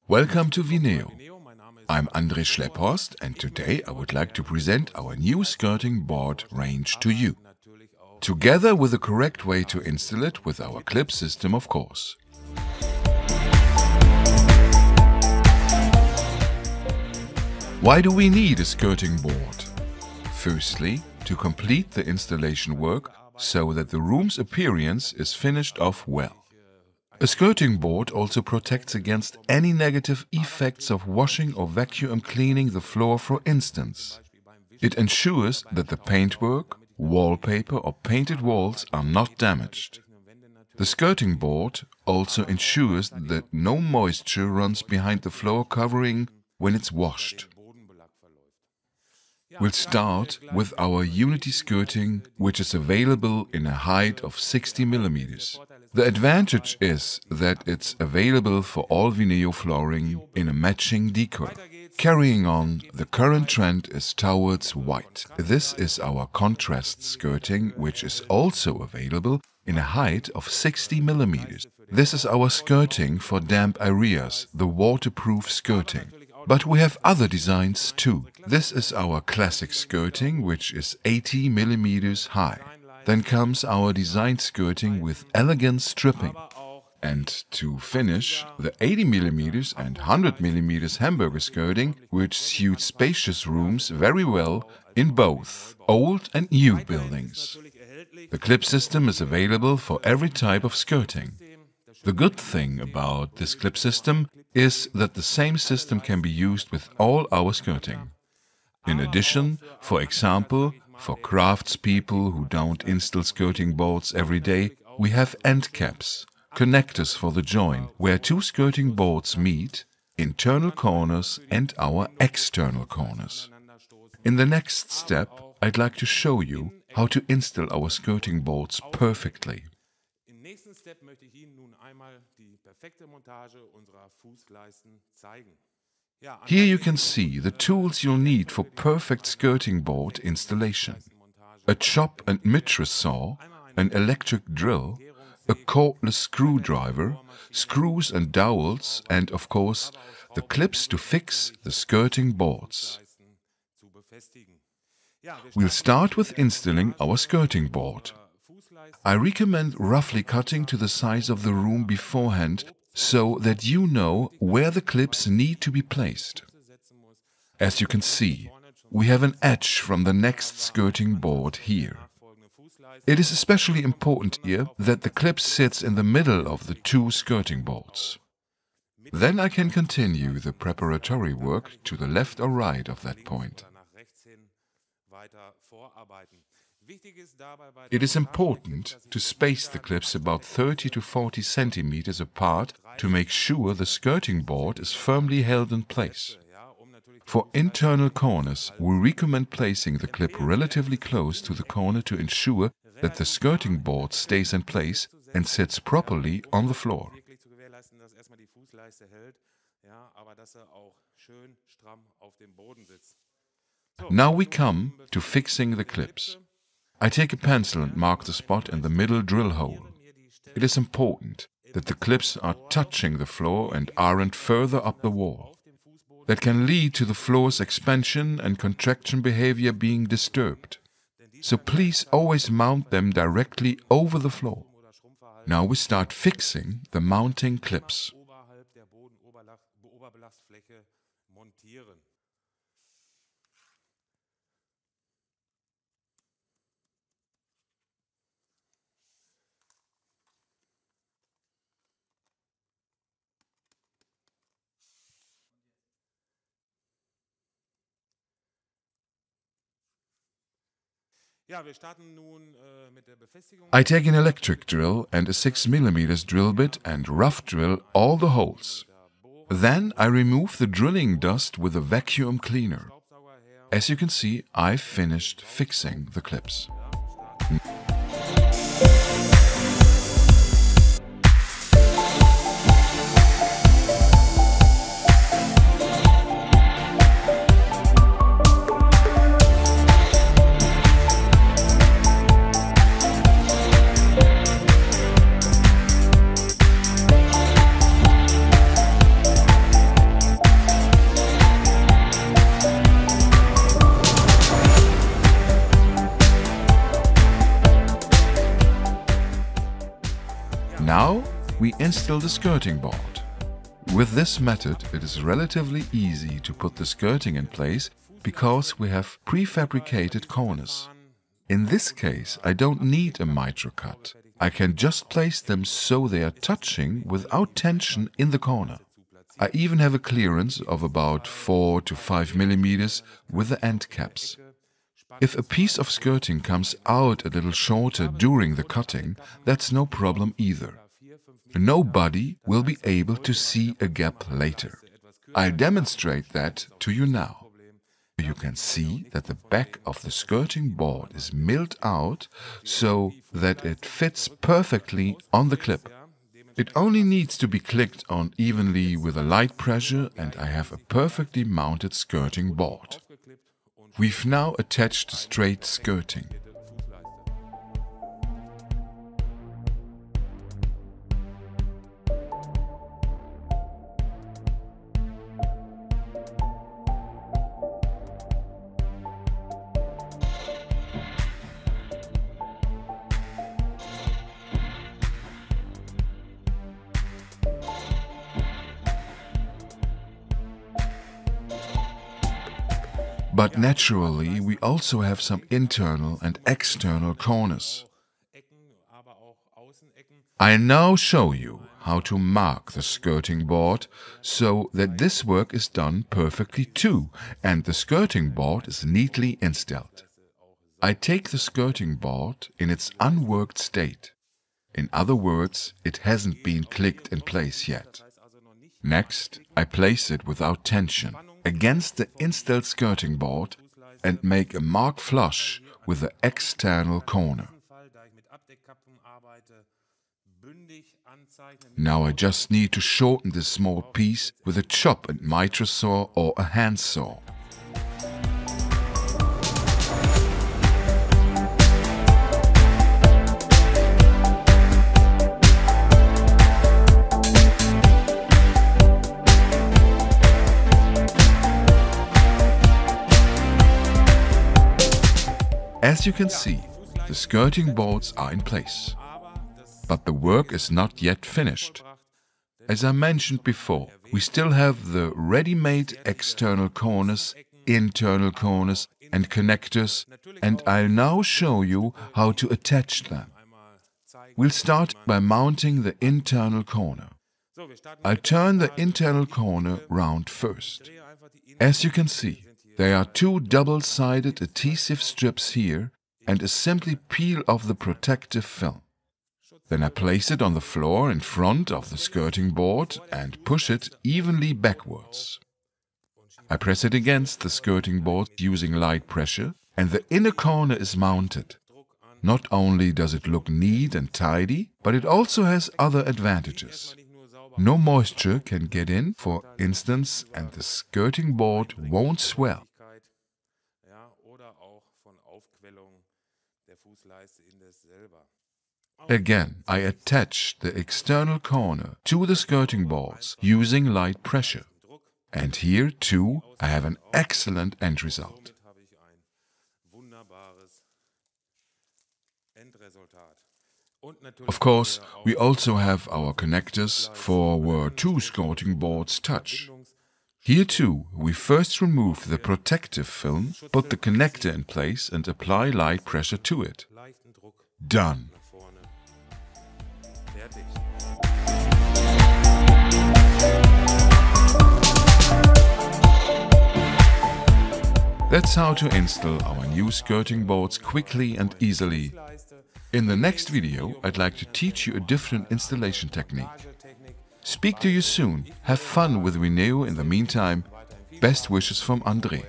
Welcome to Vineo. I'm André Schlepphorst, and today I would like to present our new skirting board range to you, together with the correct way to install it with our clip system, of course. Why do we need a skirting board? Firstly, to complete the installation work so that the room's appearance is finished off well. A skirting board also protects against any negative effects of washing or vacuum cleaning the floor, for instance. It ensures that the paintwork, wallpaper or painted walls are not damaged. The skirting board also ensures that no moisture runs behind the floor covering when it's washed. We'll start with our Unity skirting, which is available in a height of 60 mm. The advantage is that it's available for all Vineo flooring in a matching decor. Carrying on, the current trend is towards white. This is our contrast skirting, which is also available in a height of 60 mm. This is our skirting for damp areas, the waterproof skirting. But we have other designs too. This is our classic skirting, which is 80 mm high. Then comes our design skirting with elegant stripping. And to finish, the 80 mm and 100 mm hamburger skirting, which suits spacious rooms very well in both old and new buildings. The clip system is available for every type of skirting. The good thing about this clip system is that the same system can be used with all our skirting. In addition, for example, for craftspeople who don't install skirting boards every day, we have end caps, connectors for the join, where two skirting boards meet, internal corners and our external corners. In the next step, I'd like to show you how to install our skirting boards perfectly. Here you can see the tools you'll need for perfect skirting board installation. A chop and mitre saw, an electric drill, a cordless screwdriver, screws and dowels, and of course the clips to fix the skirting boards. We'll start with installing our skirting board. I recommend roughly cutting to the size of the room beforehand, so that you know where the clips need to be placed. As you can see, we have an edge from the next skirting board here. It is especially important here that the clip sits in the middle of the two skirting boards. Then I can continue the preparatory work to the left or right of that point. It is important to space the clips about 30 to 40 centimeters apart to make sure the skirting board is firmly held in place. For internal corners, we recommend placing the clip relatively close to the corner to ensure that the skirting board stays in place and sits properly on the floor. Now we come to fixing the clips. I take a pencil and mark the spot in the middle drill hole. It is important that the clips are touching the floor and aren't further up the wall. That can lead to the floor's expansion and contraction behavior being disturbed. So please always mount them directly over the floor. Now we start fixing the mounting clips. I take an electric drill and a 6 mm drill bit and rough drill all the holes. Then I remove the drilling dust with a vacuum cleaner. As you can see, I've finished fixing the clips. we install the skirting board. With this method, it is relatively easy to put the skirting in place because we have prefabricated corners. In this case, I don't need a miter cut. I can just place them so they are touching without tension in the corner. I even have a clearance of about 4 to 5 millimeters with the end caps. If a piece of skirting comes out a little shorter during the cutting, that's no problem either. Nobody will be able to see a gap later. I'll demonstrate that to you now. You can see that the back of the skirting board is milled out so that it fits perfectly on the clip. It only needs to be clicked on evenly with a light pressure and I have a perfectly mounted skirting board. We've now attached the straight skirting. But naturally, we also have some internal and external corners. I now show you how to mark the skirting board so that this work is done perfectly too and the skirting board is neatly installed. I take the skirting board in its unworked state. In other words, it hasn't been clicked in place yet. Next, I place it without tension against the installed skirting board and make a mark flush with the external corner. Now I just need to shorten this small piece with a chop and miter saw or a hand saw. As you can see, the skirting boards are in place. But the work is not yet finished. As I mentioned before, we still have the ready-made external corners, internal corners and connectors, and I'll now show you how to attach them. We'll start by mounting the internal corner. I'll turn the internal corner round first. As you can see, there are two double-sided adhesive strips here and a simply peel of the protective film. Then I place it on the floor in front of the skirting board and push it evenly backwards. I press it against the skirting board using light pressure and the inner corner is mounted. Not only does it look neat and tidy, but it also has other advantages. No moisture can get in, for instance, and the skirting board won't swell. Again, I attach the external corner to the skirting boards using light pressure. And here too I have an excellent end result. Of course, we also have our connectors for where two skirting boards touch. Here too, we first remove the protective film, put the connector in place and apply light pressure to it. Done! That's how to install our new skirting boards quickly and easily. In the next video, I'd like to teach you a different installation technique. Speak to you soon. Have fun with Veneo in the meantime. Best wishes from André.